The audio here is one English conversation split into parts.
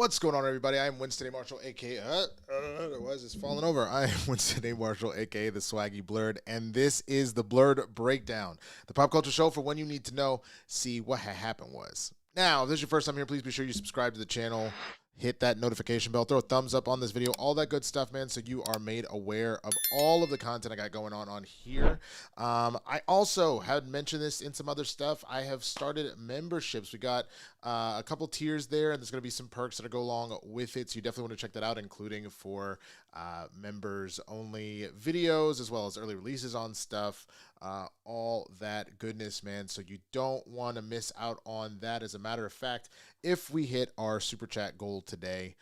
What's going on, everybody? I am Winston A. Marshall, aka why is this falling over? I am Winston A. Marshall, aka the Swaggy Blerd, and this is the Blerd Breakdown, the pop culture show for when you need to know, see what happened was. Now, if this is your first time here, please be sure you subscribe to the channel, hit that notification bell, throw a thumbs up on this video, all that good stuff, man, so you are made aware of all of the content I got going on here. I also had mentioned this in some other stuff. I have started memberships. We got a couple tiers there, and there's going to be some perks that go along with it, so you definitely want to check that out, including for members-only videos, as well as early releases on stuff, all that goodness, man, so you don't want to miss out on that. As a matter of fact, if we hit our super chat goal today,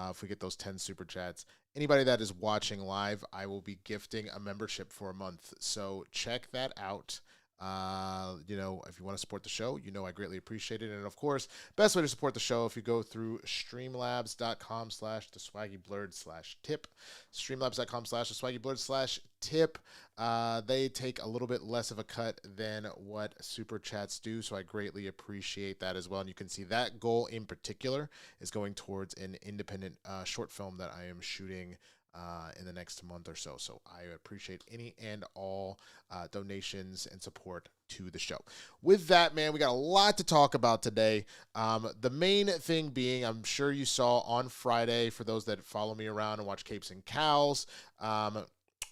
if we get those 10 super chats, anybody that is watching live, I will be gifting a membership for a month, so check that out. You know, if you want to support the show, you know I greatly appreciate it. And of course, best way to support the show, if you go through streamlabs.com/theswaggyblerd/tip, streamlabs.com/theswaggyblerd/tip. They take a little bit less of a cut than what super chats do, so I greatly appreciate that as well. And you can see that goal in particular is going towards an independent short film that I am shooting in the next month or so. So I appreciate any and all donations and support to the show. With that, man, we got a lot to talk about today. The main thing being, I'm sure you saw on Friday, for those that follow me around and watch Capes and Cows,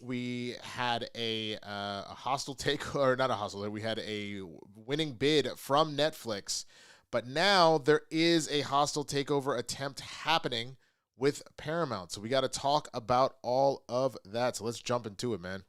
we had a hostile take, or not a hostile, we had a winning bid from Netflix, but now there is a hostile takeover attempt happening with Paramount. So we got to talk about all of that. So let's jump into it, man.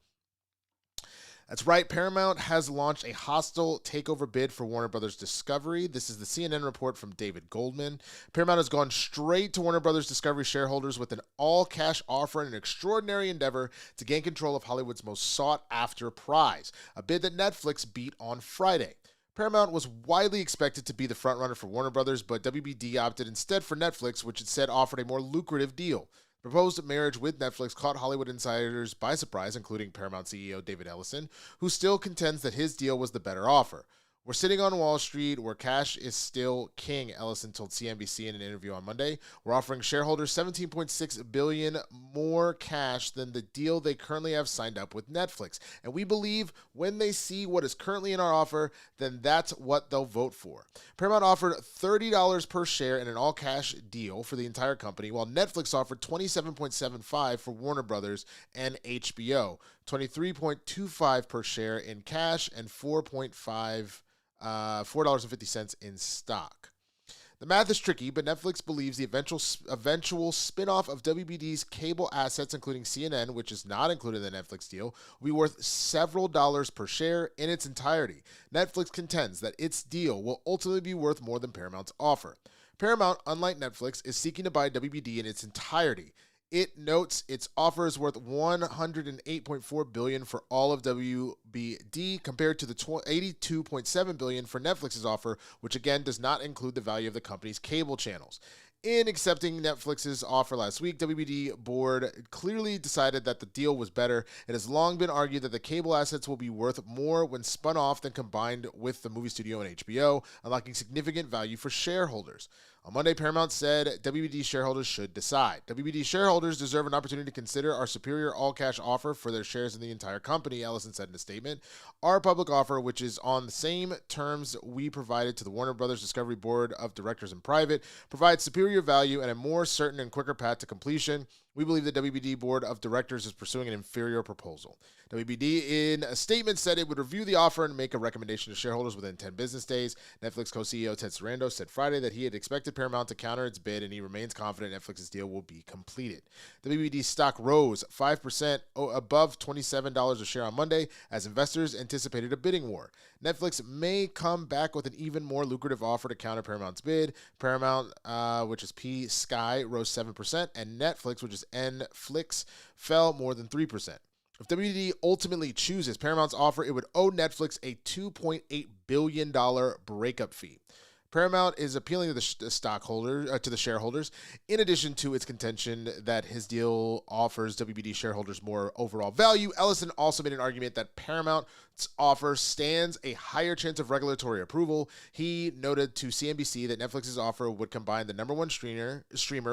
That's right. Paramount has launched a hostile takeover bid for Warner Brothers Discovery. This is the CNN report from David Goldman. Paramount has gone straight to Warner Brothers Discovery shareholders with an all-cash offer in an extraordinary endeavor to gain control of Hollywood's most sought-after prize, a bid that Netflix beat on Friday. Paramount was widely expected to be the frontrunner for Warner Brothers, but WBD opted instead for Netflix, which it said offered a more lucrative deal. The proposed marriage with Netflix caught Hollywood insiders by surprise, including Paramount CEO David Ellison, who still contends that his deal was the better offer. "We're sitting on Wall Street where cash is still king," Ellison told CNBC in an interview on Monday. "We're offering shareholders $17.6 billion more cash than the deal they currently have signed up with Netflix. And we believe when they see what is currently in our offer, then that's what they'll vote for." Paramount offered $30 per share in an all-cash deal for the entire company, while Netflix offered $27.75 for Warner Brothers and HBO, $23.25 per share in cash, and $4.50 in stock. The math is tricky, but Netflix believes the eventual spin-off of WBD's cable assets, including CNN, which is not included in the Netflix deal, will be worth several dollars per share in its entirety. Netflix contends that its deal will ultimately be worth more than Paramount's offer. Paramount, unlike Netflix, is seeking to buy WBD in its entirety. It notes its offer is worth $108.4 billion for all of WBD, compared to the $82.7 billion for Netflix's offer, which again does not include the value of the company's cable channels. In accepting Netflix's offer last week, WBD board clearly decided that the deal was better. It has long been argued that the cable assets will be worth more when spun off than combined with the movie studio and HBO, unlocking significant value for shareholders. On Monday, Paramount said WBD shareholders should decide. WBD shareholders deserve an opportunity to consider our superior all-cash offer for their shares in the entire company, Ellison said in a statement. "Our public offer, which is on the same terms we provided to the Warner Brothers Discovery Board of Directors in private, provides superior value and a more certain and quicker path to completion. We believe the WBD Board of Directors is pursuing an inferior proposal." WBD, in a statement, said it would review the offer and make a recommendation to shareholders within 10 business days. Netflix co-CEO Ted Sarandos said Friday that he had expected Paramount to counter its bid, and he remains confident Netflix's deal will be completed. WBD stock rose 5% above $27 a share on Monday as investors anticipated a bidding war. Netflix may come back with an even more lucrative offer to counter Paramount's bid. Paramount, which is P Sky, rose 7%, and Netflix, which is Nflix, fell more than 3%. If WBD ultimately chooses Paramount's offer, it would owe Netflix a $2.8 billion breakup fee. Paramount is appealing to the stockholders, to the shareholders, in addition to its contention that his deal offers WBD shareholders more overall value. Ellison also made an argument that Paramount's offer stands a higher chance of regulatory approval. He noted to CNBC that Netflix's offer would combine the number one streamer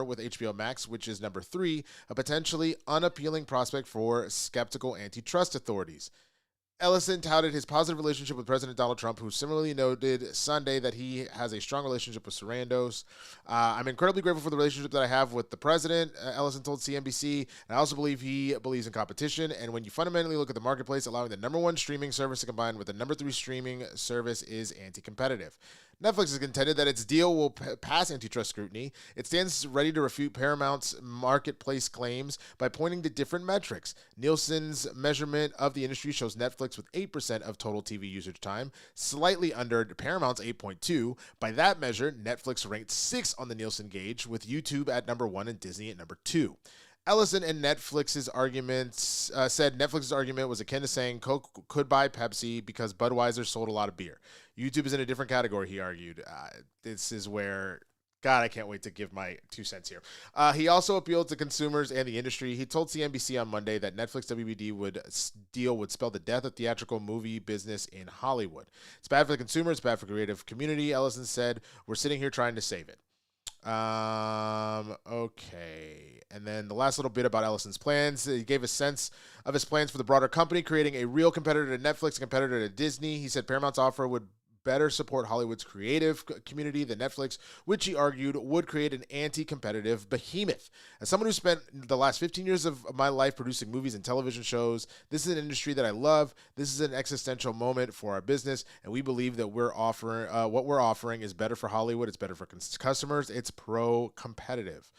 with HBO Max, which is number 3, a potentially unappealing prospect for skeptical antitrust authorities. Ellison touted his positive relationship with President Donald Trump, who similarly noted Sunday that he has a strong relationship with Sarandos. I'm incredibly grateful for the relationship that I have with the president, Ellison told CNBC. And I also believe he believes in competition. And when you fundamentally look at the marketplace, allowing the number 1 streaming service to combine with the number 3 streaming service is anti-competitive. Netflix has contended that its deal will pass antitrust scrutiny. It stands ready to refute Paramount's marketplace claims by pointing to different metrics. Nielsen's measurement of the industry shows Netflix with 8% of total TV usage time, slightly under Paramount's 8.2. By that measure, Netflix ranked 6th on the Nielsen gauge, with YouTube at number 1 and Disney at number 2. Ellison and Netflix's arguments said Netflix's argument was akin to saying Coke could buy Pepsi because Budweiser sold a lot of beer. YouTube is in a different category, he argued. This is where, God, I can't wait to give my 2 cents here. He also appealed to consumers and the industry. He told CNBC on Monday that Netflix WBD deal would spell the death of theatrical movie business in Hollywood. It's bad for the consumer. It's bad for the creative community, Ellison said. We're sitting here trying to save it. Okay. And then the last little bit about Ellison's plans. He gave a sense of his plans for the broader company, creating a real competitor to Netflix, a competitor to Disney. He said Paramount's offer would better support Hollywood's creative community than Netflix, which he argued would create an anti-competitive behemoth. As someone who spent the last 15 years of my life producing movies and television shows, this is an industry that I love. This is an existential moment for our business, and we believe that what we're offering is better for Hollywood. It's better for customers. It's pro-competitive.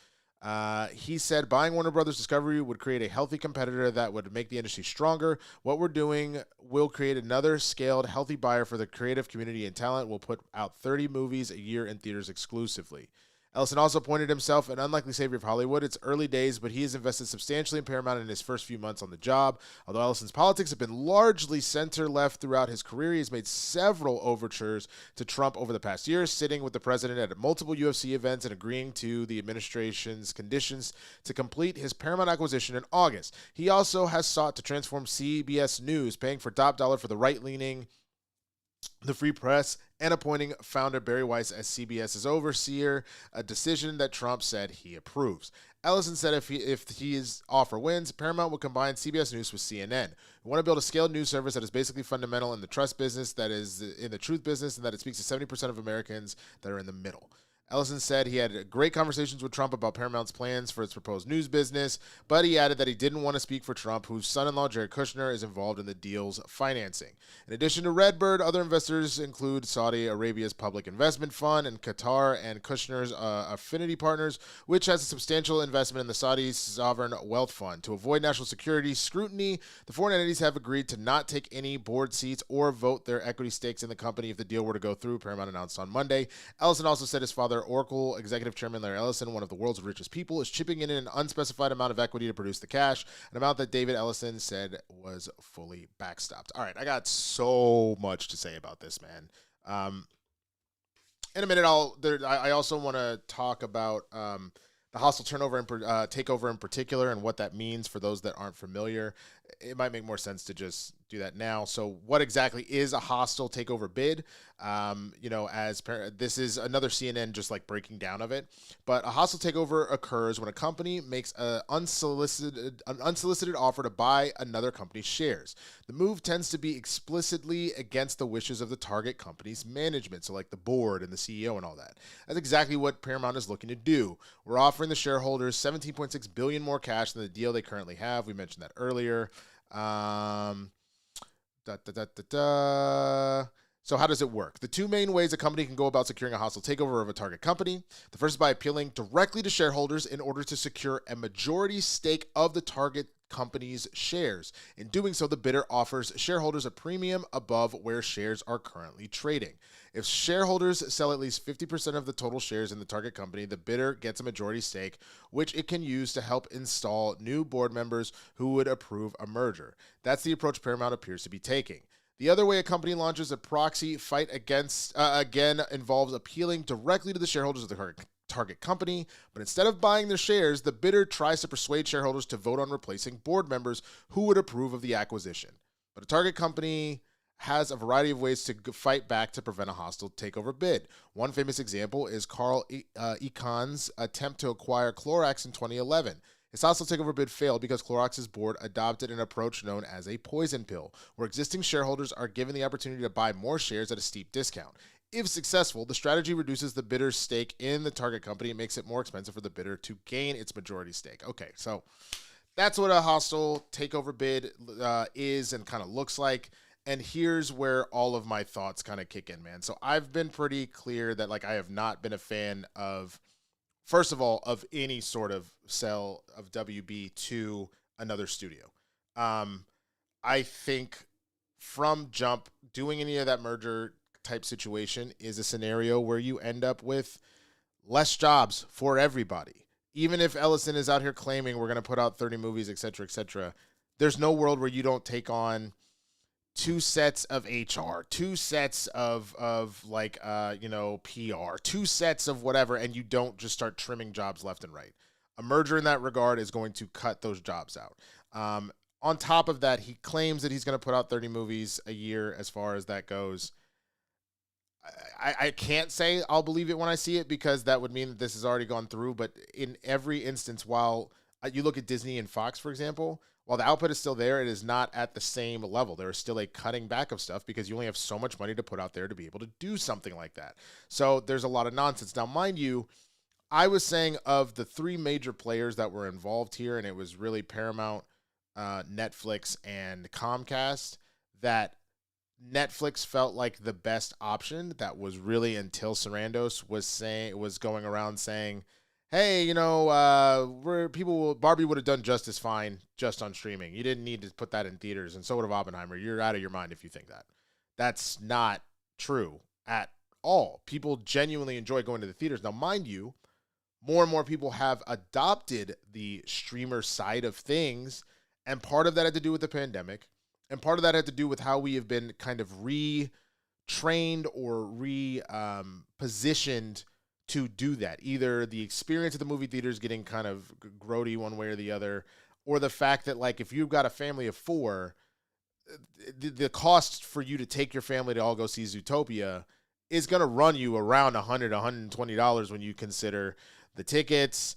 He said buying Warner Brothers Discovery would create a healthy competitor that would make the industry stronger. What we're doing will create another scaled, healthy buyer for the creative community and talent. We'll put out 30 movies a year in theaters exclusively. Ellison also pointed himself an unlikely savior of Hollywood. It's early days, but he has invested substantially in Paramount in his first few months on the job. Although Ellison's politics have been largely center-left throughout his career, he has made several overtures to Trump over the past year, sitting with the president at multiple UFC events and agreeing to the administration's conditions to complete his Paramount acquisition in August. He also has sought to transform CBS News, paying for top dollar for the right-leaning the Free Press, and appointing founder Barry Weiss as CBS's overseer, a decision that Trump said he approves. Ellison said if his offer wins, Paramount will combine CBS News with CNN. We want to build a scaled news service that is basically fundamental in the trust business, that is in the truth business, and that it speaks to 70% of Americans that are in the middle. Ellison said he had great conversations with Trump about Paramount's plans for its proposed news business, but he added that he didn't want to speak for Trump, whose son-in-law, Jared Kushner, is involved in the deal's financing. In addition to Redbird, other investors include Saudi Arabia's Public Investment Fund and Qatar and Kushner's Affinity Partners, which has a substantial investment in the Saudi Sovereign Wealth Fund. To avoid national security scrutiny, the foreign entities have agreed to not take any board seats or vote their equity stakes in the company if the deal were to go through, Paramount announced on Monday. Ellison also said his father, Oracle executive chairman Larry Ellison, one of the world's richest people, is chipping in an unspecified amount of equity to produce the cash, an amount that David Ellison said was fully backstopped. All right, I got so much to say about this, man. In a minute, I also want to talk about the hostile turnover and takeover in particular, and what that means for those that aren't familiar. It might make more sense to just do that now. So what exactly is a hostile takeover bid? This is another CNN just like breaking down of it. But a hostile takeover occurs when a company makes an unsolicited offer to buy another company's shares. The move tends to be explicitly against the wishes of the target company's management, so like the board and the CEO and all that. That's exactly what Paramount is looking to do. We're offering the shareholders $17.6 billion more cash than the deal they currently have. We mentioned that earlier. So how does it work? The two main ways a company can go about securing a hostile takeover of a target company. The first is by appealing directly to shareholders in order to secure a majority stake of the target company's shares. In doing so, the bidder offers shareholders a premium above where shares are currently trading. If shareholders sell at least 50% of the total shares in the target company, the bidder gets a majority stake, which it can use to help install new board members who would approve a merger. That's the approach Paramount appears to be taking. The other way a company launches a proxy fight against, again, involves appealing directly to the shareholders of the target company, but instead of buying their shares, the bidder tries to persuade shareholders to vote on replacing board members who would approve of the acquisition. But a target company has a variety of ways to fight back to prevent a hostile takeover bid. One famous example is Carl Icahn's attempt to acquire Clorox in 2011. His hostile takeover bid failed because Clorox's board adopted an approach known as a poison pill, where existing shareholders are given the opportunity to buy more shares at a steep discount. If successful, the strategy reduces the bidder's stake in the target company and makes it more expensive for the bidder to gain its majority stake. Okay, so that's what a hostile takeover bid is and kind of looks like. And here's where all of my thoughts kind of kick in, man. So I've been pretty clear that I have not been a fan of, first of all, of any sort of sell of WB to another studio. I think from jump, doing any of that merger type situation is a scenario where you end up with less jobs for everybody. Even if Ellison is out here claiming we're going to put out 30 movies, et cetera, there's no world where you don't take on 2 sets of HR, 2 sets of PR, 2 sets of whatever, and you don't just start trimming jobs left and right. A merger in that regard is going to cut those jobs out. On top of that, he claims that he's going to put out 30 movies a year as far as that goes. I can't say I'll believe it when I see it, because that would mean that this has already gone through. But in every instance, while you look at Disney and Fox, for example, while the output is still there, it is not at the same level. There is still a cutting back of stuff because you only have so much money to put out there to be able to do something like that. So there's a lot of nonsense. Now, mind you, I was saying of the 3 major players that were involved here, and it was really Paramount, Netflix, and Comcast, that Netflix felt like the best option. That was really until Sarandos was going around saying, hey, Barbie would have done just as fine just on streaming. You didn't need to put that in theaters, and so would have Oppenheimer. You're out of your mind if you think that. That's not true at all. People genuinely enjoy going to the theaters. Now, mind you, more and more people have adopted the streamer side of things, and part of that had to do with the pandemic, and part of that had to do with how we have been kind of retrained or repositioned to do that. Either the experience of the movie theaters getting kind of grody one way or the other, or the fact that, like, if you've got a family of 4, the cost for you to take your family to all go see Zootopia is going to run you around $100, $120 when you consider the tickets,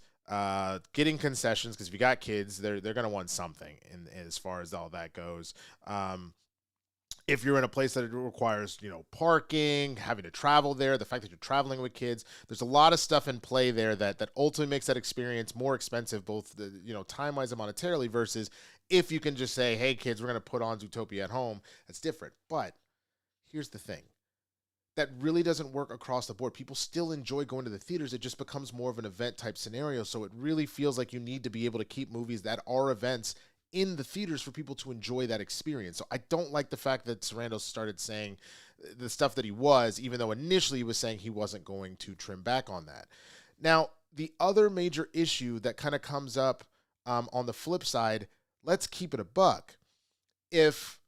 getting concessions, because if you got kids, they're going to want something in as far as all that goes. If you're in a place that it requires, parking, having to travel there, the fact that you're traveling with kids, there's a lot of stuff in play there that ultimately makes that experience more expensive, both time-wise and monetarily, versus if you can just say, hey, kids, we're going to put on Zootopia at home. That's different. But here's the thing. That really doesn't work across the board. People still enjoy going to the theaters. It just becomes more of an event type scenario. So it really feels like you need to be able to keep movies that are events in the theaters for people to enjoy that experience. So I don't like the fact that Sarandos started saying the stuff that he was, even though initially he was saying he wasn't going to trim back on that. Now, the other major issue that kind of comes up on the flip side, let's keep it a buck. If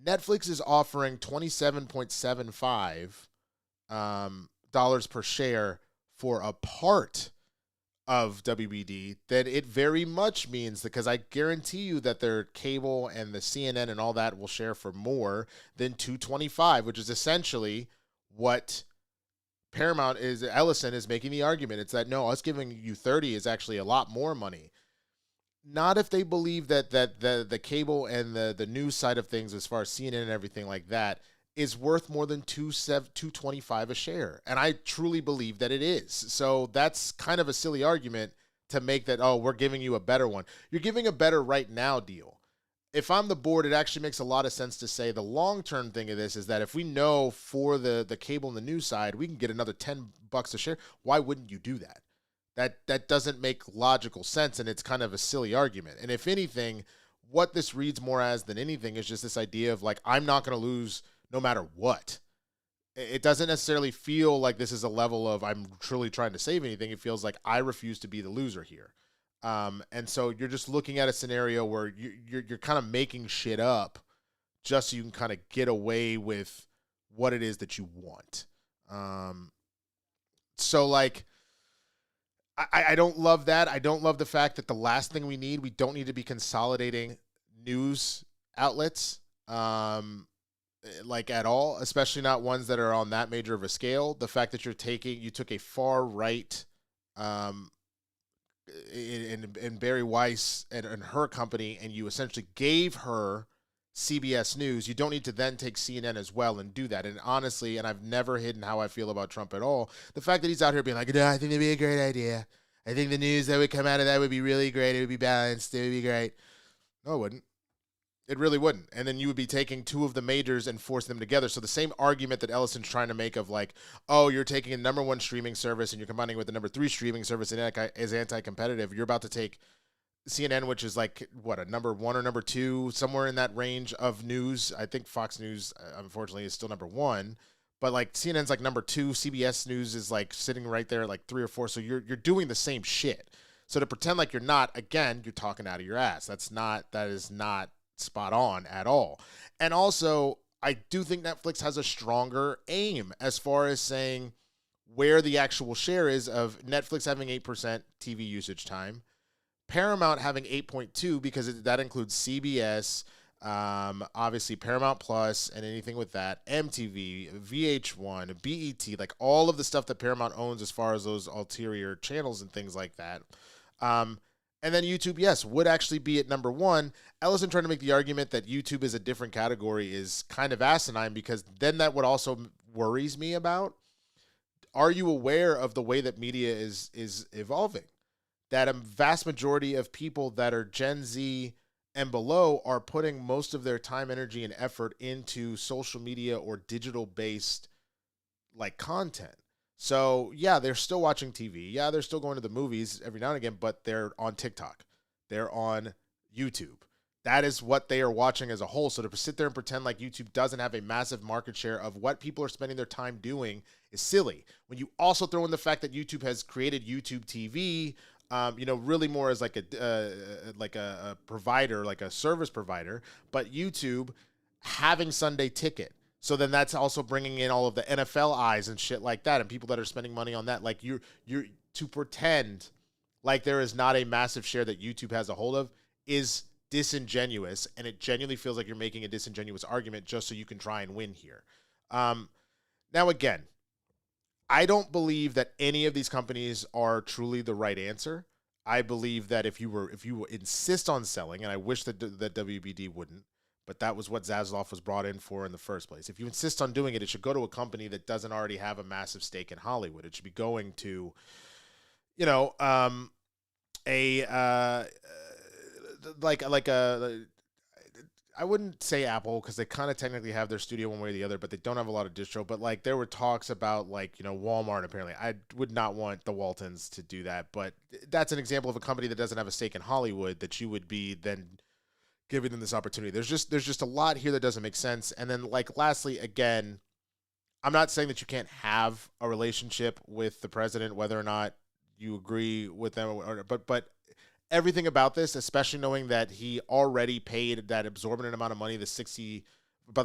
Netflix is offering $27.75 dollars per share for a part of WBD, then it very much means, because I guarantee you that their cable and the CNN and all that will share for more than $2.25, which is essentially what Paramount is. Ellison is making the argument. It's that, no, us giving you 30 is actually a lot more money. Not if they believe that the cable and the news side of things, as far as CNN and everything like that, is worth more than $2.25 a share. And I truly believe that it is. So that's kind of a silly argument to make that, oh, we're giving you a better one. You're giving a better right now deal. If I'm the board, it actually makes a lot of sense to say the long-term thing of this is that if we know for the cable and the news side, we can get another $10 a share, why wouldn't you do that? That doesn't make logical sense, and it's kind of a silly argument. And if anything, what this reads more as than anything is just this idea of, like, I'm not going to lose no matter what. It doesn't necessarily feel like this is a level of I'm truly trying to save anything. It feels like I refuse to be the loser here. And so you're just looking at a scenario where you're kind of making shit up just so you can kind of get away with what it is that you want. So like, I don't love that. I don't love the fact that the last thing we don't need to be consolidating news outlets, like at all, especially not ones that are on that major of a scale. The fact that you took a far right, in Barry Weiss and her company, and you essentially gave her CBS News. You don't need to then take CNN as well and do that. And honestly, and I've never hidden how I feel about Trump at all, the fact that he's out here being like, no, I think it'd be a great idea. I think the news that would come out of that would be really great. It would be balanced. It would be great. No, it wouldn't. It really wouldn't. And then you would be taking two of the majors and forcing them together. So the same argument that Ellison's trying to make of like, oh, you're taking a number one streaming service and you're combining it with the number three streaming service and is anti-competitive. You're about to take CNN, which is like, what, a number one or number two, somewhere in that range of news. I think Fox News, unfortunately, is still number one. But like CNN's like number two. CBS News is like sitting right there at like 3 or 4. So you're doing the same shit. So to pretend like you're not, again, you're talking out of your ass. That is not spot on at all. And also, I do think Netflix has a stronger aim as far as saying where the actual share is of Netflix having 8% TV usage time, Paramount having 8.2 because that includes CBS, obviously Paramount Plus and anything with that, MTV, VH1, BET, like all of the stuff that Paramount owns as far as those ulterior channels and things like that. And then YouTube, yes, would actually be at number one. Ellison trying to make the argument that YouTube is a different category is kind of asinine, because then that would also worries me about, are you aware of the way that media is evolving? That a vast majority of people that are Gen Z and below are putting most of their time, energy, and effort into social media or digital-based like content. So, yeah, they're still watching TV. Yeah, they're still going to the movies every now and again, but they're on TikTok. They're on YouTube. That is what they are watching as a whole. So to sit there and pretend like YouTube doesn't have a massive market share of what people are spending their time doing is silly. When you also throw in the fact that YouTube has created YouTube TV, really more as like a provider, like a service provider, but YouTube having Sunday Ticket. So then that's also bringing in all of the NFL eyes and shit like that, and people that are spending money on that. Like you're to pretend like there is not a massive share that YouTube has a hold of is disingenuous, and it genuinely feels like you're making a disingenuous argument just so you can try and win here. Now again, I don't believe that any of these companies are truly the right answer. I believe that if you insist on selling, and I wish that WBD wouldn't, but that was what Zaslav was brought in for in the first place. If you insist on doing it, it should go to a company that doesn't already have a massive stake in Hollywood. It should be going to, I wouldn't say Apple, because they kind of technically have their studio one way or the other, but they don't have a lot of distro. But like there were talks about Walmart. Apparently, I would not want the Waltons to do that, but that's an example of a company that doesn't have a stake in Hollywood that you would be then giving them this opportunity. There's just a lot here that doesn't make sense. And then lastly, again, I'm not saying that you can't have a relationship with the president, whether or not you agree with them, but everything about this, especially knowing that he already paid that exorbitant amount of money, about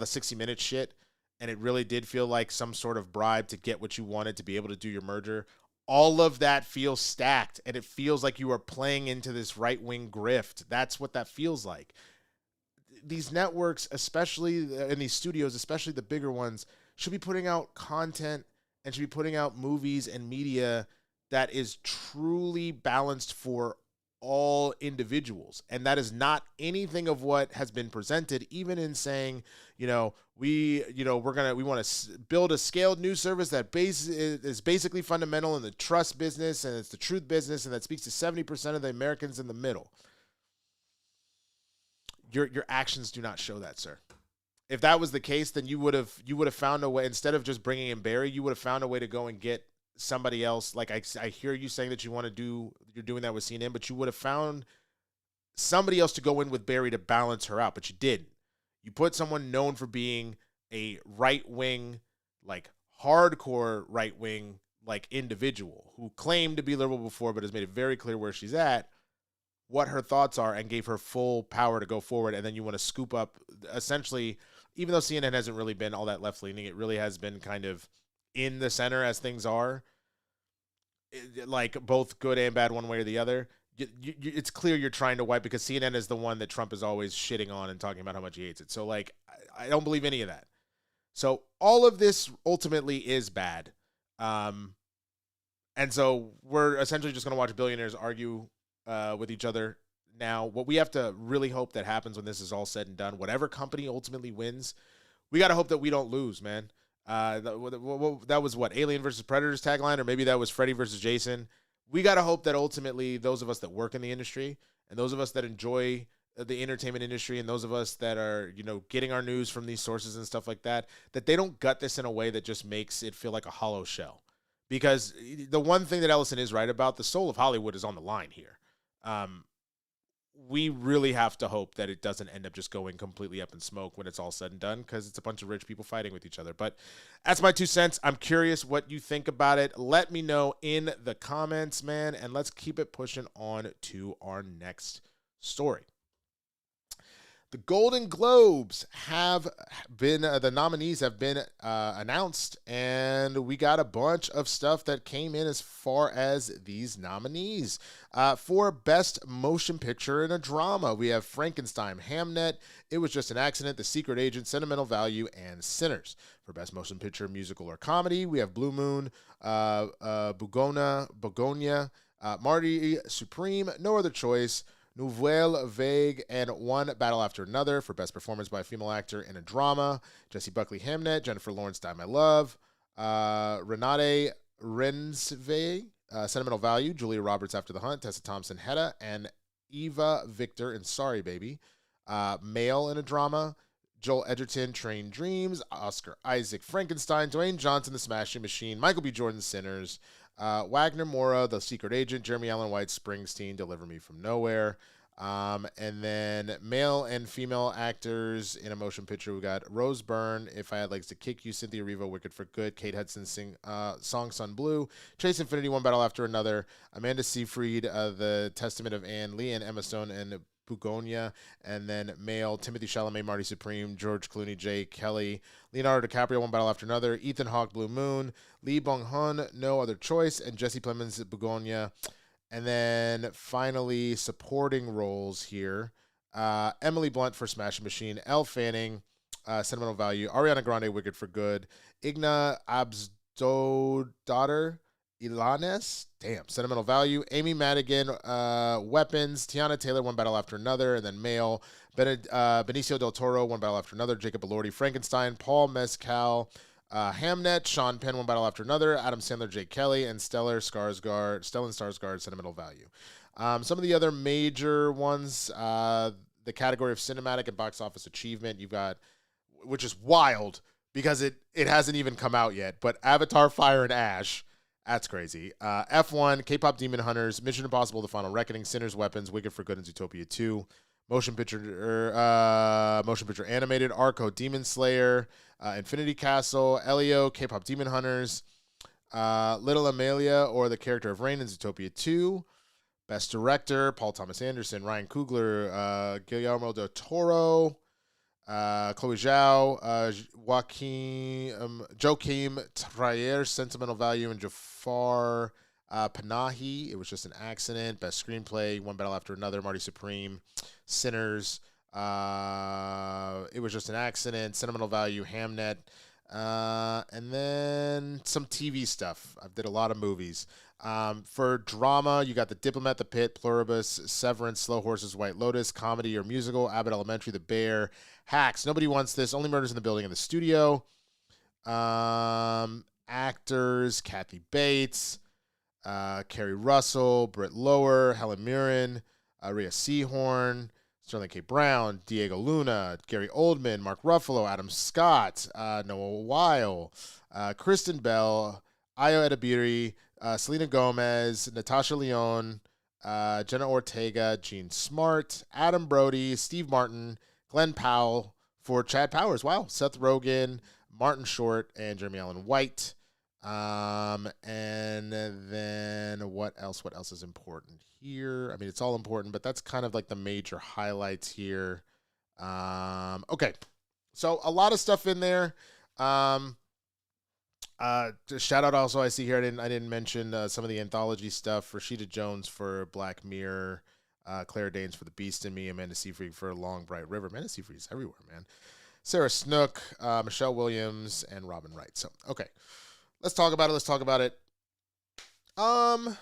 the 60-minute shit, and it really did feel like some sort of bribe to get what you wanted to be able to do your merger. All of that feels stacked, and it feels like you are playing into this right-wing grift. That's what that feels like. These networks, especially in these studios, especially the bigger ones, should be putting out content and should be putting out movies and media that is truly balanced for all individuals. And that is not anything of what has been presented, even in saying, we want to build a scaled news service that is basically fundamental in the trust business, and it's the truth business, and that speaks to 70% of the Americans in the middle. Your actions do not show that, sir. If that was the case, then you would have found a way, instead of just bringing in Barry, you would have found a way to go and get somebody else. Like I hear you saying that you're doing that with CNN, but you would have found somebody else to go in with Barry to balance her out, but you didn't. You put someone known for being a right-wing, like hardcore right-wing, like individual who claimed to be liberal before, but has made it very clear where she's at. what her thoughts are and gave her full power to go forward. And then you want to scoop up, essentially, even though CNN hasn't really been all that left-leaning, it really has been kind of in the center as things are, like both good and bad one way or the other. It's clear you're trying to wipe, because CNN is the one that Trump is always shitting on and talking about how much he hates it. So, like, I don't believe any of that. So all of this ultimately is bad. And so we're essentially just going to watch billionaires argue with each other. Now, what we have to really hope that happens when this is all said and done, whatever company ultimately wins, we got to hope that we don't lose, man. That was what, Alien versus Predators tagline, or maybe that was Freddy versus Jason. We got to hope that ultimately those of us that work in the industry and those of us that enjoy the entertainment industry and those of us that are, getting our news from these sources and stuff like that, that they don't gut this in a way that just makes it feel like a hollow shell. Because the one thing that Ellison is right about, the soul of Hollywood is on the line here. We really have to hope that it doesn't end up just going completely up in smoke when it's all said and done, because it's a bunch of rich people fighting with each other. But that's my 2 cents. I'm curious what you think about it. Let me know in the comments, man, and let's keep it pushing on to our next story. The Golden Globes have been, the nominees have been announced, and we got a bunch of stuff that came in as far as these nominees. For Best Motion Picture in a Drama, we have Frankenstein, Hamnet, It Was Just an Accident, The Secret Agent, Sentimental Value, and Sinners. For Best Motion Picture Musical or Comedy, we have Blue Moon, Begonia, Marty Supreme, No Other Choice, Nouvelle Vague, and One Battle After Another. For Best Performance by a Female Actor in a Drama, Jessie Buckley, Hamnet, Jennifer Lawrence, Die My Love, Renate Reinsve, Sentimental Value, Julia Roberts, After the Hunt, Tessa Thompson, Hedda, and Eva Victor in Sorry Baby. Male in a Drama, Joel Edgerton, Train Dreams, Oscar Isaac, Frankenstein, Dwayne Johnson, The Smashing Machine, Michael B. Jordan, Sinners, Wagner Moura, The Secret Agent, Jeremy Allen White, Springsteen, Deliver Me From Nowhere. And then male and female actors in a motion picture, we got Rose Byrne, If I Had Legs to Kick You, Cynthia Erivo, Wicked for Good, Kate Hudson, Song Sun Blue, Chase Infinity, One Battle After Another, Amanda Seyfried, The Testament of Anne, Leanne Emma Stone, and Bugonia. And then male, Timothy Chalamet, Marty Supreme, George Clooney, Jay Kelly, Leonardo DiCaprio, One Battle After Another, Ethan Hawke, Blue Moon, Lee Bong-hun, No Other Choice, and Jesse Plemons, Bugonia. And then finally, supporting roles here, Emily Blunt for Smashing Machine, Elle Fanning, Sentimental Value, Ariana Grande, Wicked for Good, Igna Absdodaughter, Ilanes, Sentimental Value, Amy Madigan, Weapons, Tiana Taylor, One Battle After Another, and then male, Benicio del Toro, One Battle After Another, Jacob Elordi, Frankenstein, Paul Mescal, Hamnet, Sean Penn, One Battle After Another, Adam Sandler, Jake Kelly, and Stellan Skarsgård, Sentimental Value. Some of the other major ones, the category of cinematic and box office achievement, you've got, which is wild because it hasn't even come out yet, but Avatar, Fire and Ash, that's crazy. F1, K-pop Demon Hunters, Mission Impossible: The Final Reckoning, Sinners, Weapons, Wicked for Good, and Zootopia 2. Motion picture animated, Arco, Demon Slayer, Infinity Castle, Elio, K-pop Demon Hunters, Little Amelia, or The Character of Rain in Zootopia 2. Best Director, Paul Thomas Anderson, Ryan Coogler, Guillermo del Toro, Chloe Zhao, Joaquim Trier, Sentimental Value, and Jafar Panahi, It Was Just an Accident. Best Screenplay, One Battle After Another, Marty Supreme, Sinners, It Was Just an Accident, Sentimental Value, Hamnet, and then some TV stuff. I did a lot of movies. For drama, you got The Diplomat, The Pit, Pluribus, Severance, Slow Horses, White Lotus. Comedy or musical, Abbott Elementary, The Bear, Hacks, Nobody Wants This, Only Murders in the Building, in the Studio. Actors, Kathy Bates, Kerry Russell, Britt Lower, Helen Mirren, Rhea Seehorn, Sterling K. Brown, Diego Luna, Gary Oldman, Mark Ruffalo, Adam Scott, Noah Weil, Kristen Bell, Ayo Edebiri, Selena Gomez, Natasha Lyonne, Jenna Ortega, Gene Smart, Adam Brody, Steve Martin, Glenn Powell for Chad Powers. Wow. Seth Rogen, Martin Short, and Jeremy Allen White. And then what else? What else is important here? I mean, it's all important, but that's kind of like the major highlights here. Okay, so a lot of stuff in there. Um, Shout out also, I see here, I didn't mention some of the anthology stuff. Rashida Jones for Black Mirror, Claire Danes for The Beast in Me, Amanda Seyfried for Long Bright River. Amanda Seyfried is everywhere, man. Sarah Snook, Michelle Williams, and Robin Wright. So okay, let's talk about it. Let's talk about it. Um,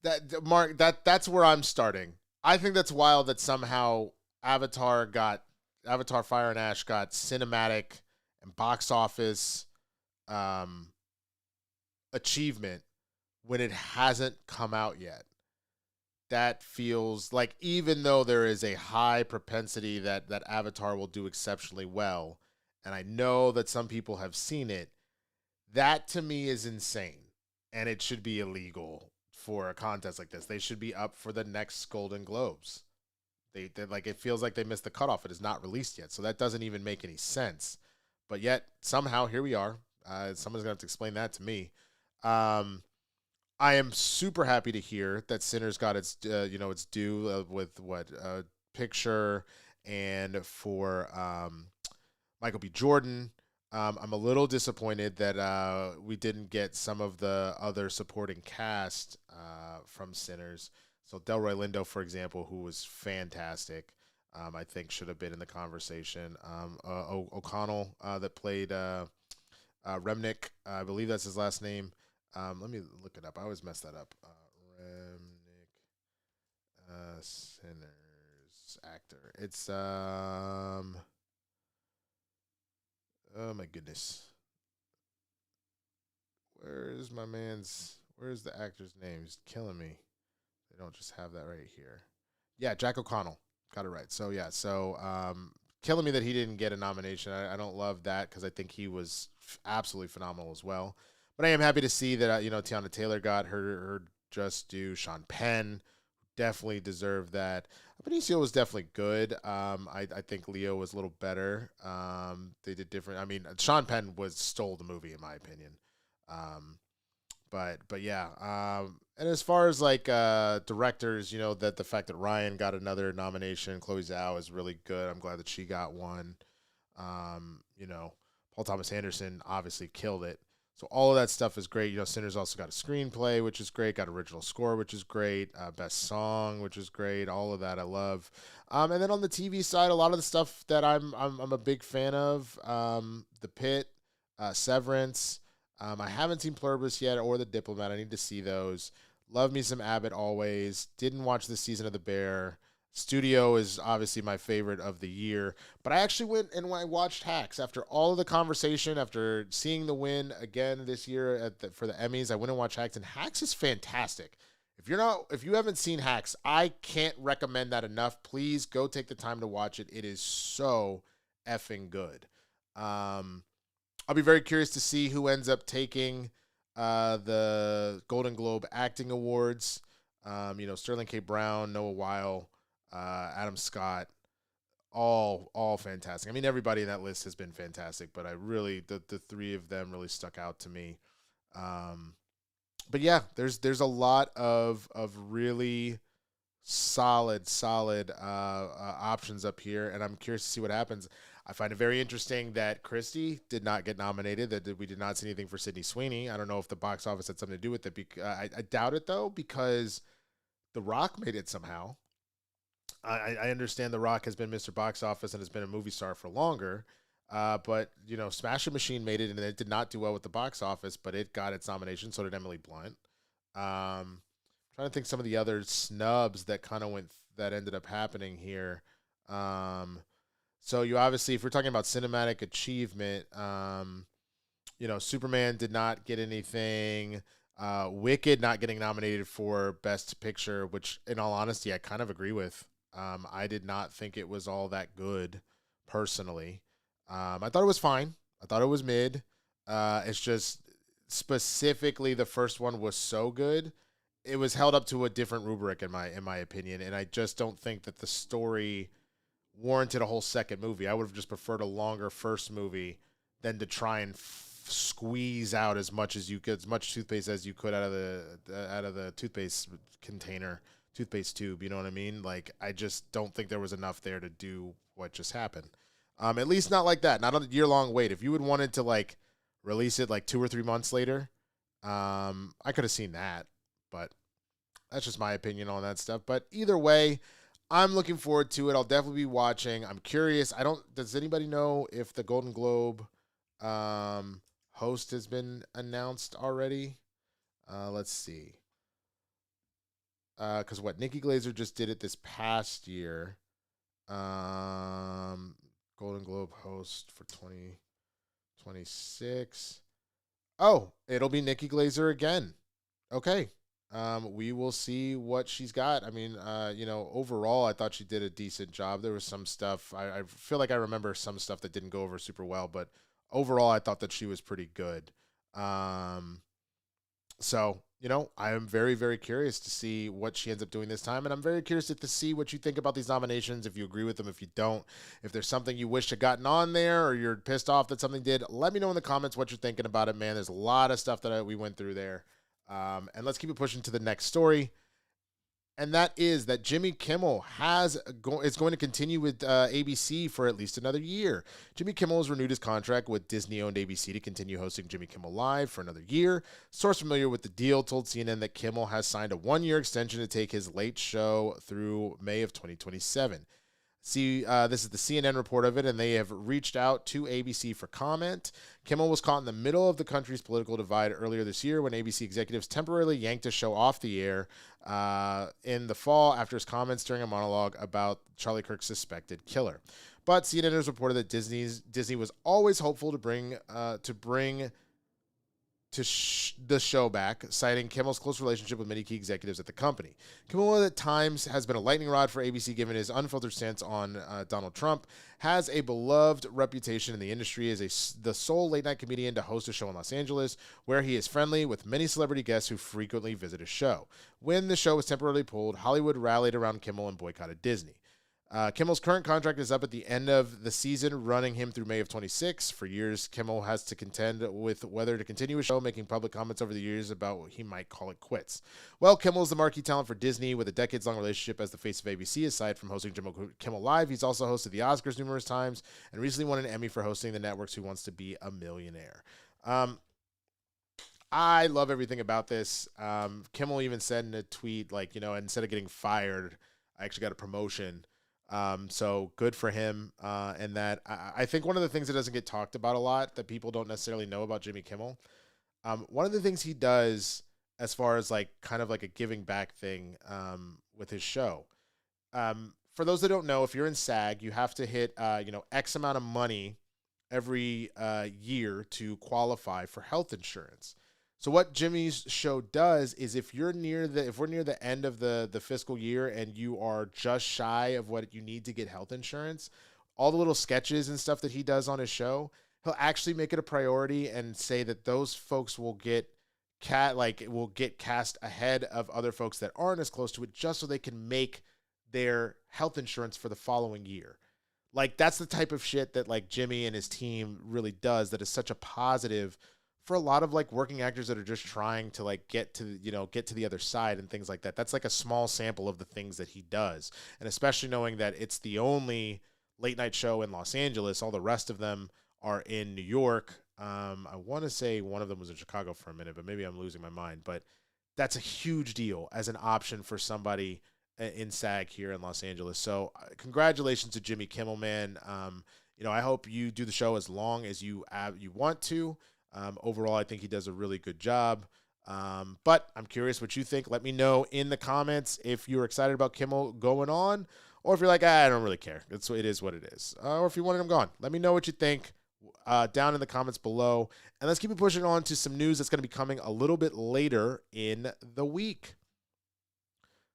that's where I'm starting. I think that's wild that somehow Avatar Fire and Ash got cinematic and box office um achievement when it hasn't come out yet. That feels like, even though there is a high propensity that Avatar will do exceptionally well, and I know that some people have seen it, that to me is insane, and it should be illegal for a contest like this. They should be up for the next Golden Globes. They like, it feels like they missed the cutoff. It is not released yet, so that doesn't even make any sense. But yet somehow here we are. Someone's gonna have to explain that to me. Um, I am super happy to hear that Sinners got its its due with what picture, and for Michael B. Jordan. I'm a little disappointed that we didn't get some of the other supporting cast from Sinners. So Delroy Lindo, for example, who was fantastic, I think should have been in the conversation. O'Connell, that played Remnick, I believe that's his last name. Let me look it up. I always mess that up. Remnick, Sinners actor. It's oh my goodness. Where's the actor's name? He's killing me. They don't just have that right here. Yeah, Jack O'Connell. Got it right. So yeah, killing me that he didn't get a nomination. I don't love that because I think he was absolutely phenomenal as well. But I am happy to see that Tiana Taylor got her just due. Sean Penn definitely deserved that. Benicio was definitely good. I think Leo was a little better. They did different. I mean, Sean Penn stole the movie in my opinion. Um, but yeah. And as far as like directors, that the fact that Ryan got another nomination, Chloe Zhao is really good. I'm glad that she got one. Paul Thomas Anderson obviously killed it. So all of that stuff is great. Sinners also got a screenplay, which is great. Got original score, which is great. Best song, which is great. All of that I love. And then on the TV side, a lot of the stuff that I'm a big fan of. The Pit, Severance. I haven't seen Pluribus yet, or The Diplomat. I need to see those. Love me some Abbott always. Didn't watch this season of The Bear. Studio is obviously my favorite of the year, but I actually went and I watched Hacks after all of the conversation, after seeing the win again this year for the Emmys. I went and watched Hacks, and Hacks is fantastic. If you haven't seen Hacks, I can't recommend that enough. Please go take the time to watch it. It is so effing good. I'll be very curious to see who ends up taking the Golden Globe Acting Awards. Sterling K. Brown, Noah Weil, Adam Scott, all fantastic. I mean, everybody in that list has been fantastic, but the three of them really stuck out to me. But yeah, there's a lot of really solid options up here, and I'm curious to see what happens. I find it very interesting that Christie did not get nominated, that we did not see anything for Sydney Sweeney. I don't know if the box office had something to do with it. I doubt it, though, because The Rock made it somehow. I understand The Rock has been Mr. Box Office and has been a movie star for longer. But, Smashing Machine made it, and it did not do well with the box office, but it got its nomination. So did Emily Blunt. Trying to think some of the other snubs that that ended up happening here. So you obviously, if we're talking about cinematic achievement, Superman did not get anything. Wicked not getting nominated for Best Picture, which, in all honesty, I kind of agree with. I did not think it was all that good, personally. I thought it was fine. I thought it was mid. It's just specifically the first one was so good. It was held up to a different rubric in my opinion, and I just don't think that the story warranted a whole second movie. I would have just preferred a longer first movie than to try and squeeze out as much as you could, as much toothpaste as you could out of the toothpaste container, toothpaste tube. You know what I mean? Like, I just don't think there was enough there to do what just happened. At least not like that. Not on a year-long wait. If you had wanted to like release it like 2 or 3 months later, I could have seen that. But that's just my opinion on that stuff. But either way, I'm looking forward to it. I'll definitely be watching. I'm curious. Does anybody know if the Golden Globe host has been announced already? Let's see. Because Nikki Glaser just did it this past year. Golden Globe host for 2026. Oh, it'll be Nikki Glaser again. Okay. We will see what she's got. I mean, overall, I thought she did a decent job. There was some stuff. I feel like I remember some stuff that didn't go over super well, but overall, I thought that she was pretty good. So, I am very, very curious to see what she ends up doing this time. And I'm very curious to see what you think about these nominations, if you agree with them, if you don't, if there's something you wish had gotten on there or you're pissed off that something did. Let me know in the comments what you're thinking about it, man. There's a lot of stuff that we went through there. And let's keep it pushing to the next story. And that is that Jimmy Kimmel is going to continue with ABC for at least another year. Jimmy Kimmel has renewed his contract with Disney-owned ABC to continue hosting Jimmy Kimmel Live for another year. Source familiar with the deal told CNN that Kimmel has signed a 1-year extension to take his late show through May of 2027. This is the CNN report of it, and they have reached out to ABC for comment. Kimmel was caught in the middle of the country's political divide earlier this year when ABC executives temporarily yanked his show off the air in the fall after his comments during a monologue about Charlie Kirk's suspected killer. But CNN has reported that Disney was always hopeful to bring the show back, citing Kimmel's close relationship with many key executives at the company. Kimmel at times has been a lightning rod for ABC given his unfiltered stance on Donald Trump, has a beloved reputation in the industry as the sole late-night comedian to host a show in Los Angeles, where he is friendly with many celebrity guests who frequently visit his show. When the show was temporarily pulled, Hollywood rallied around Kimmel and boycotted Disney. Kimmel's current contract is up at the end of the season, running him through May of 26. For years, Kimmel has to contend with whether to continue his show, making public comments over the years about what he might call it quits. Well, Kimmel is the marquee talent for Disney with a decades-long relationship as the face of ABC. Aside from hosting Jimmy Kimmel Live, he's also hosted the Oscars numerous times and recently won an Emmy for hosting the network's Who Wants to Be a Millionaire. I love everything about this. Kimmel even said in a tweet, instead of getting fired, I actually got a promotion. So good for him. And that I think one of the things that doesn't get talked about a lot that people don't necessarily know about Jimmy Kimmel, one of the things he does as far as kind of a giving back thing, with his show, for those that don't know, if you're in SAG, you have to hit, X amount of money every, year to qualify for health insurance. So what Jimmy's show does is if we're near the end of the fiscal year and you are just shy of what you need to get health insurance, all the little sketches and stuff that he does on his show, he'll actually make it a priority and say that those folks will get cast ahead of other folks that aren't as close to it, just so they can make their health insurance for the following year. That's the type of shit that Jimmy and his team really does, that is such a positive for a lot of working actors that are just trying to get to the other side and things like that. That's a small sample of the things that he does. And especially knowing that it's the only late night show in Los Angeles, all the rest of them are in New York. I want to say one of them was in Chicago for a minute, but maybe I'm losing my mind. But that's a huge deal as an option for somebody in SAG here in Los Angeles. So congratulations to Jimmy Kimmel, man. I hope you do the show as long as you want to. Overall, I think he does a really good job. But I'm curious what you think. Let me know in the comments if you're excited about Kimmel going on, or if you're like, I don't really care. It is what it is. Or if you wanted him gone. Let me know what you think down in the comments below. And let's keep it pushing on to some news that's going to be coming a little bit later in the week.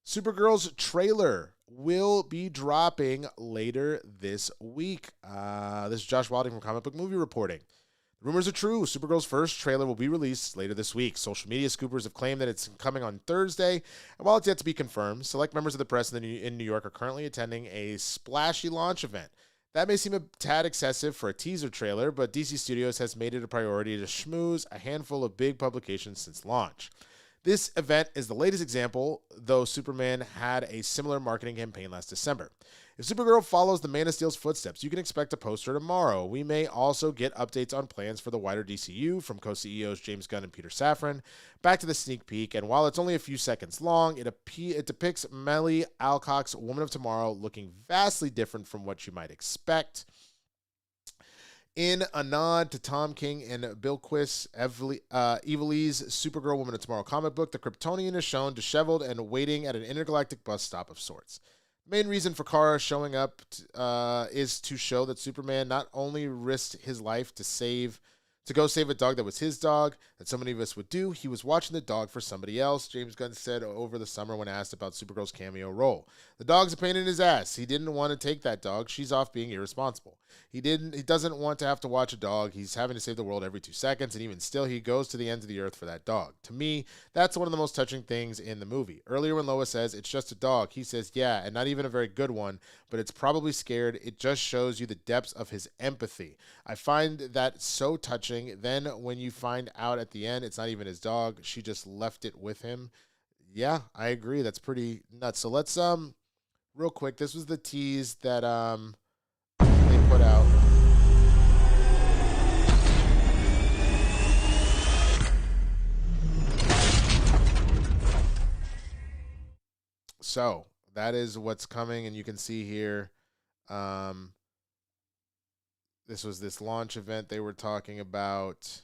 Supergirl's trailer will be dropping later this week. This is Josh Wilding from Comic Book Movie Reporting. Rumors are true. Supergirl's first trailer will be released later this week. Social media scoopers have claimed that it's coming on Thursday, and while it's yet to be confirmed, select members of the press in New York are currently attending a splashy launch event. That may seem a tad excessive for a teaser trailer, but DC Studios has made it a priority to schmooze a handful of big publications since launch. This event is the latest example, though Superman had a similar marketing campaign last December. If Supergirl follows the Man of Steel's footsteps, you can expect a poster tomorrow. We may also get updates on plans for the wider DCU from co-CEOs James Gunn and Peter Safran. Back to the sneak peek, and while it's only a few seconds long, it depicts Melly Alcock's Woman of Tomorrow looking vastly different from what you might expect. In a nod to Tom King and Bilquis Evely's Supergirl Woman of Tomorrow comic book, the Kryptonian is shown disheveled and waiting at an intergalactic bus stop of sorts. The main reason for Kara showing up is to show that Superman not only risked his life to go save a dog that was his dog, that so many of us would do, he was watching the dog for somebody else, James Gunn said over the summer when asked about Supergirl's cameo role. The dog's a pain in his ass. He didn't want to take that dog. She's off being irresponsible. He doesn't want to have to watch a dog. He's having to save the world every 2 seconds, and even still, he goes to the ends of the earth for that dog. To me, that's one of the most touching things in the movie. Earlier when Lois says, "It's just a dog," he says, "Yeah, and not even a very good one, but it's probably scared." It just shows you the depths of his empathy. I find that so touching. Then when you find out at the end, it's not even his dog. She just left it with him. Yeah, I agree. That's pretty nuts. So let's, real quick, this was the tease that, they put out. So that is what's coming, and you can see here, this was this launch event they were talking about.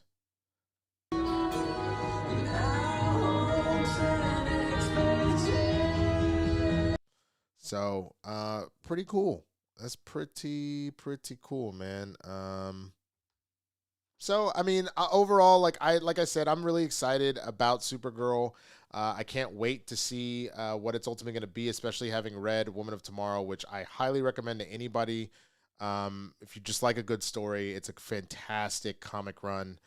So, pretty cool. That's pretty cool, man. So I mean, overall, like I said, I'm really excited about Supergirl. I can't wait to see what it's ultimately going to be, especially having read Woman of Tomorrow, which I highly recommend to anybody. If you just like a good story, it's a fantastic comic run.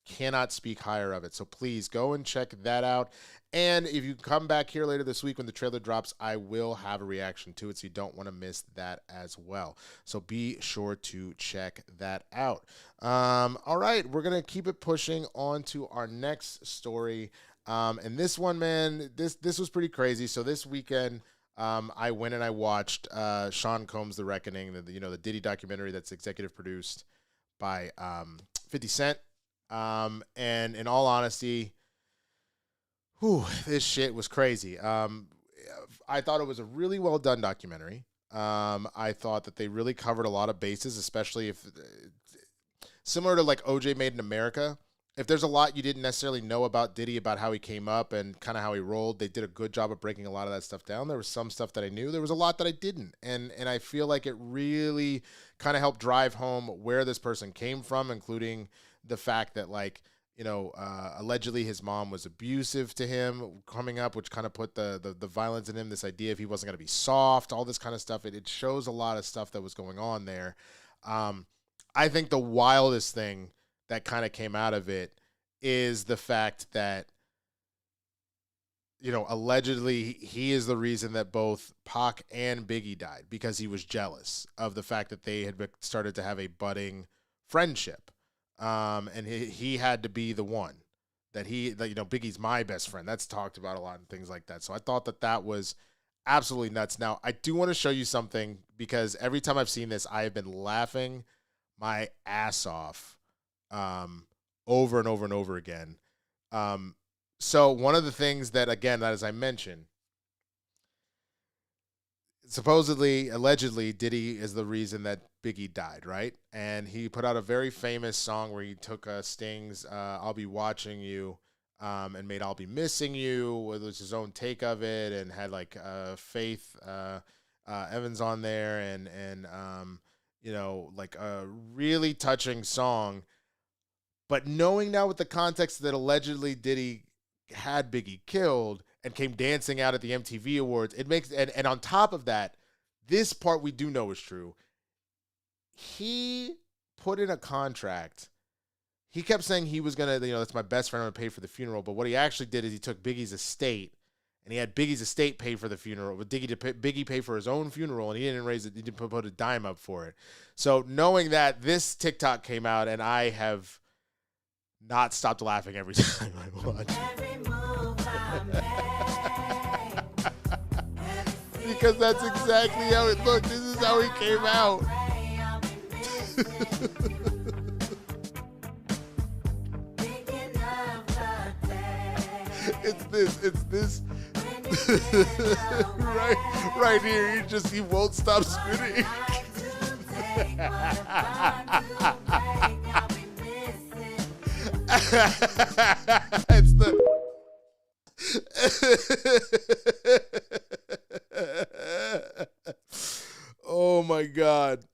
Cannot speak higher of it. So please go and check that out. And if you come back here later this week when the trailer drops, I will have a reaction to it, so you don't want to miss that as well. So be sure to check that out. All right, we're going to keep it pushing on to our next story. And this one, man, this was pretty crazy. So this weekend, I went and I watched Sean Combs' The Reckoning, the Diddy documentary that's executive produced by 50 Cent. And in all honesty, this shit was crazy. I thought it was a really well done documentary. I thought that they really covered a lot of bases, especially if similar to like OJ Made in America. If there's a lot you didn't necessarily know about Diddy, about how he came up and kind of how he rolled, they did a good job of breaking a lot of that stuff down. There was some stuff that I knew. There was a lot that I didn't. And I feel like it really kind of helped drive home where this person came from, including the fact that, like, allegedly his mom was abusive to him coming up, which kind of put the violence in him, this idea if he wasn't going to be soft, all this kind of stuff. It shows a lot of stuff that was going on there. I think the wildest thing that kind of came out of it is the fact that, allegedly he is the reason that both Pac and Biggie died, because he was jealous of the fact that they had started to have a budding friendship. And he had to be the one that Biggie's my best friend. That's talked about a lot and things like that. So I thought that was absolutely nuts. Now, I do want to show you something, because every time I've seen this, I have been laughing my ass off over and over and over again. So one of the things that, again, that as I mentioned, supposedly, allegedly, Diddy is the reason that Biggie died, right? And he put out a very famous song where he took Sting's I'll Be Watching You and made I'll Be Missing You. It was his own take of it, and had like Faith Evans on there, and like a really touching song. But knowing now with the context that allegedly Diddy had Biggie killed and came dancing out at the MTV Awards, it makes, and on top of that, this part we do know is true. He put in a contract. He kept saying he was going to, that's my best friend, I'm going to pay for the funeral. But what he actually did is he took Biggie's estate and he had Biggie's estate pay for the funeral. Biggie pay for his own funeral, and he didn't raise it. He didn't put a dime up for it. So knowing that, this TikTok came out, and I have not stopped laughing every time I watch it. Because that's exactly how it looked. This is how he came out. It's this. right here. He won't stop spinning. It's the. Oh my God.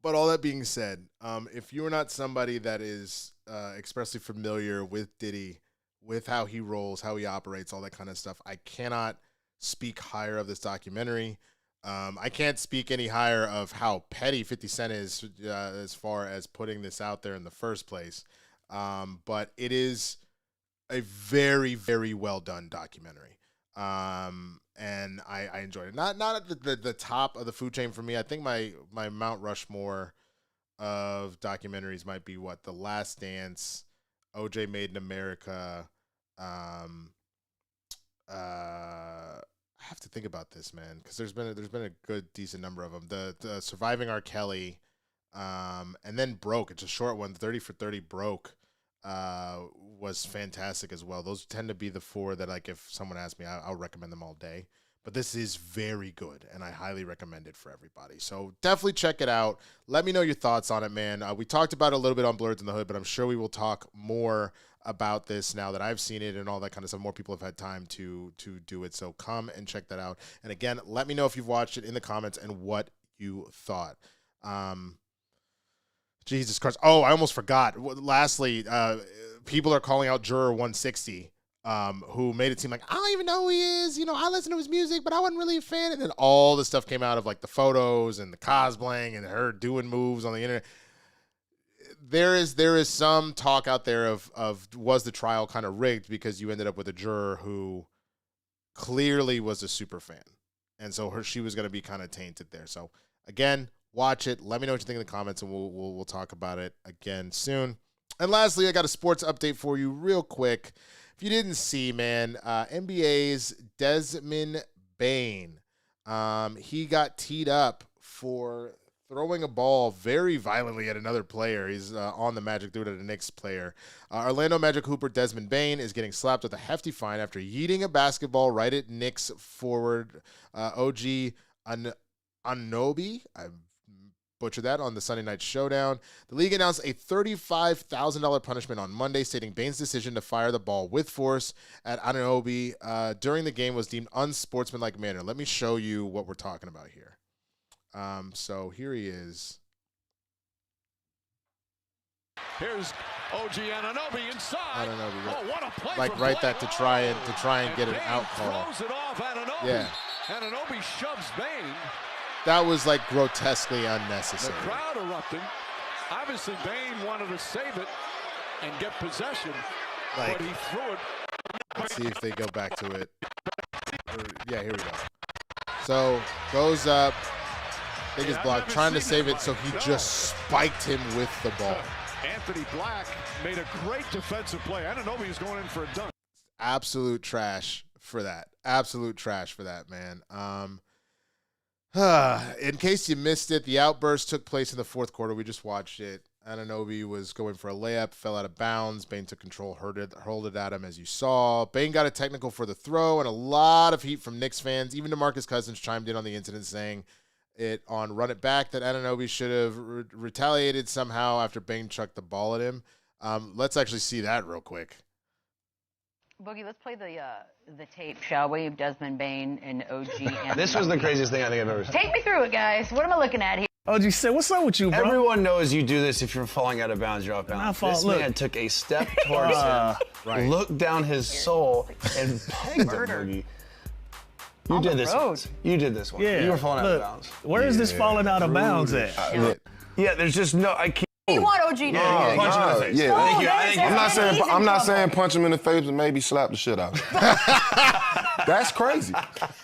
But all that being said, if you are not somebody that is expressly familiar with Diddy, with how he rolls, how he operates, all that kind of stuff, I cannot speak higher of this documentary. I can't speak any higher of how petty 50 Cent is as far as putting this out there in the first place. But it is a very, very well done documentary. And I enjoyed it. Not at the top of the food chain for me. I think my Mount Rushmore of documentaries might be The Last Dance, OJ Made in America. I have to think about this, man, because there's been a good decent number of them. The Surviving R. Kelly, and then Broke. It's a short one. 30 for 30 Broke was fantastic as well. Those tend to be the four that, like, if someone asks me, I'll recommend them all day. But this is very good, and I highly recommend it for everybody. So definitely check it out. Let me know your thoughts on it, man. We talked about it a little bit on Blerds in the Hood, but I'm sure we will talk more about this now that I've seen it and all that kind of stuff. More people have had time to do it, so come and check that out. And again, let me know if you've watched it in the comments and what you thought. Jesus Christ. Oh, I almost forgot. Lastly, people are calling out Juror 160. Who made it seem like, I don't even know who he is. I listen to his music, but I wasn't really a fan. And then all the stuff came out of, like, the photos and the cosplaying and her doing moves on the internet. There is some talk out there of was the trial kind of rigged because you ended up with a juror who clearly was a super fan. And so she was going to be kind of tainted there. So, again, watch it. Let me know what you think in the comments, and we'll talk about it again soon. And lastly, I got a sports update for you real quick. If you didn't see, man, NBA's Desmond Bane, he got teed up for throwing a ball very violently at another player. He's on the Magic, threw it at a Knicks player. Orlando Magic hooper Desmond Bane is getting slapped with a hefty fine after yeeting a basketball right at Knicks forward OG Anunoby. I butchered that on the Sunday Night Showdown. The league announced a $35,000 punishment on Monday, stating Bane's decision to fire the ball with force at Anunoby during the game was deemed unsportsmanlike manner. Let me show you what we're talking about here. So here he is. Here's OG Anunoby inside. Anunoby, oh, what a play! Like right that to try and get an out call. Throws it off Anunoby. Yeah. Anunoby shoves Bane. That was, like, grotesquely unnecessary. The crowd erupting. Obviously, Bane wanted to save it and get possession, like, but he threw it. Let's see if they go back to it. Yeah, here we go. So, goes up. They just blocked, trying to save it, so he just spiked him with the ball. Anthony Black made a great defensive play. Anunoby is going in for a dunk. Absolute trash for that. Absolute trash for that, man. In case you missed it, the outburst took place in the fourth quarter. We just watched it. Anunoby was going for a layup, fell out of bounds. Bane took control, hurled it at him, as you saw. Bane got a technical for the throw, and a lot of heat from Knicks fans. Even DeMarcus Cousins chimed in on the incident, saying it on Run It Back that Anunoby should have retaliated somehow after Bane chucked the ball at him. Let's actually see that real quick. Boogie, let's play the tape, shall we, of Desmond Bane and OG. This was the craziest thing I think I've ever seen. Take me through it, guys. What am I looking at here? OG said, what's up with you, bro? Everyone knows you do this if you're falling out of bounds, you're off bounds. This man took a step towards him, looked down his soul, and pegged him, Boogie. You did this once. You did this one. Yeah. You were falling out of bounds. Where is this falling out of bounds at? Yeah, there's just no, I can't. You want OG to punch him in the face. Yeah. I think I'm not saying punch him in the face and maybe slap the shit out of him. That's crazy.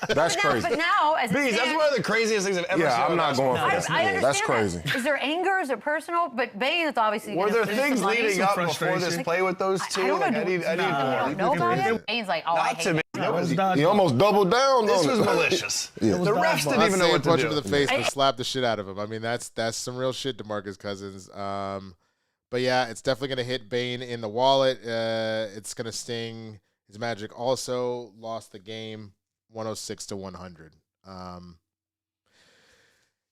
That's crazy. But now, as Bees, that's one of the craziest things I've ever seen. Yeah, I'm not going for that. I understand That's crazy. Is there anger? Is it personal? But Bane is obviously. Were there things leading up before this play with those two? I don't know about it. Bane's like, oh, I hate it. He almost doubled down. This was malicious. Yeah. The refs didn't even know what to punch do. him in the face, but slap the shit out of him. I mean, that's some real shit, DeMarcus Cousins. But yeah, it's definitely gonna hit Bane in the wallet. It's gonna sting. His Magic also lost the game, 106-100.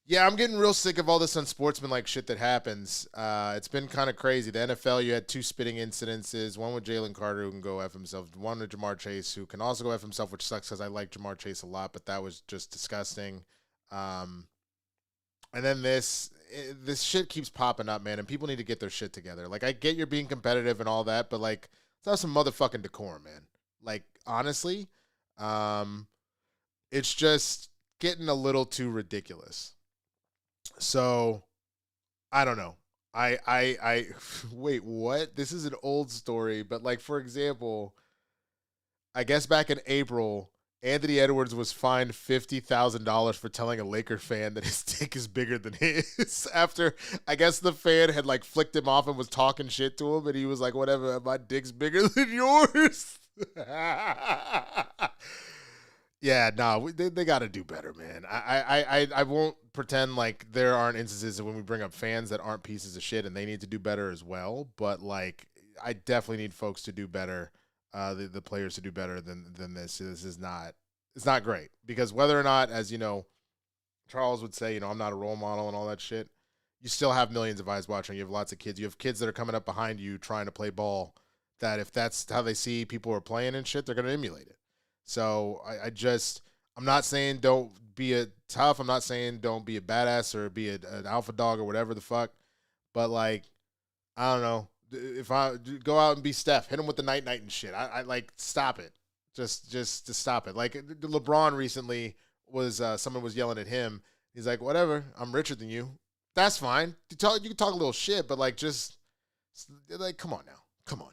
Yeah, I'm getting real sick of all this unsportsmanlike shit that happens. It's been kind of crazy. The NFL, you had 2 spitting incidences, one with Jalen Carter, who can go F himself, one with Jamar Chase, who can also go F himself, which sucks because I like Jamar Chase a lot, but that was just disgusting. And then this shit keeps popping up, man, and people need to get their shit together. Like, I get you're being competitive and all that, but, like, let's have some motherfucking decorum, man. Like, honestly, it's just getting a little too ridiculous. So, I don't know. I wait, what? This is an old story, but, like, for example, I guess back in April, Anthony Edwards was fined $50,000 for telling a Laker fan that his dick is bigger than his after, I guess, the fan had, like, flicked him off and was talking shit to him, and he was like, whatever, my dick's bigger than yours. Yeah, no, they got to do better, man. I won't pretend like there aren't instances when we bring up fans that aren't pieces of shit and they need to do better as well, but, like, I definitely need folks to do better. The players to do better than this. This is not, it's not great, because whether or not, as you know, Charles would say, you know, I'm not a role model and all that shit, you still have millions of eyes watching. You have lots of kids. You have kids that are coming up behind you trying to play ball, that if that's how they see people are playing and shit, they're going to emulate it. So I'm not saying don't be a tough. I'm not saying don't be a badass or be an alpha dog or whatever the fuck. But, like, I don't know. If I go out and be Steph, hit him with the night and shit. I like, stop it. Just stop it. Like, LeBron recently was, someone was yelling at him. He's like, whatever, I'm richer than you. That's fine. You can talk a little shit, but, like, just, like, come on now. Come on.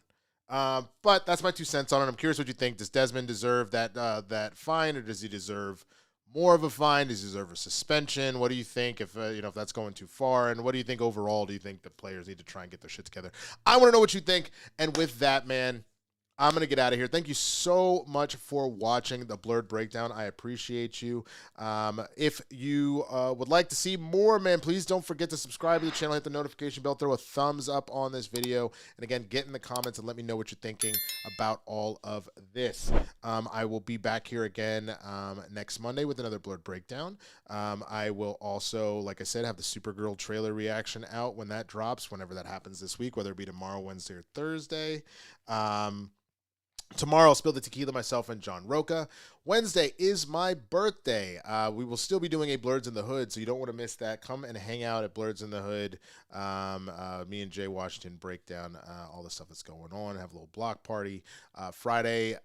But that's my 2 cents on it. I'm curious what you think. Does Desmond deserve that fine, or does he deserve more of a fine? Does he deserve a suspension? What do you think if that's going too far? And what do you think overall? Do you think the players need to try and get their shit together? I want to know what you think. And with that, man, I'm going to get out of here. Thank you so much for watching the Blerd Breakdown. I appreciate you. If you would like to see more, man, please don't forget to subscribe to the channel, hit the notification bell, throw a thumbs up on this video. And again, get in the comments and let me know what you're thinking about all of this. I will be back here again next Monday with another Blerd Breakdown. I will also, like I said, have the Supergirl trailer reaction out when that drops, whenever that happens this week, whether it be tomorrow, Wednesday, or Thursday. Tomorrow, I'll spill the tequila, myself and John Roca. Wednesday is my birthday. We will still be doing a Blerds in the Hood, so you don't want to miss that. Come and hang out at Blerds in the Hood. Me and Jay Washington break down all the stuff that's going on, have a little block party. Friday,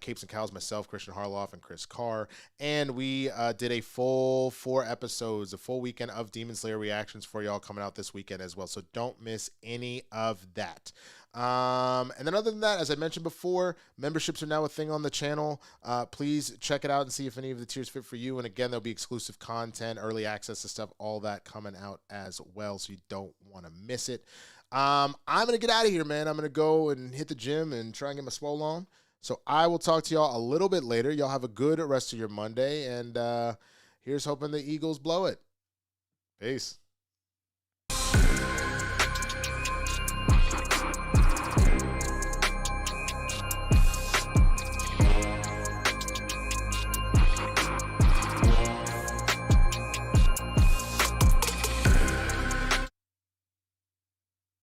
Capes and Cows, myself, Christian Harloff, and Chris Carr. And we did a full 4 episodes, a full weekend of Demon Slayer reactions for y'all coming out this weekend as well, so don't miss any of that. And then other than that, as I mentioned before, memberships are now a thing on the channel. Please check it out and see if any of the tiers fit for you. And again, there'll be exclusive content, early access to stuff, all that coming out as well, so you don't want to miss it. I'm going to get out of here, man. I'm going to go and hit the gym and try and get my swole on. So I will talk to y'all a little bit later. Y'all have a good rest of your Monday, and here's hoping the Eagles blow it. Peace.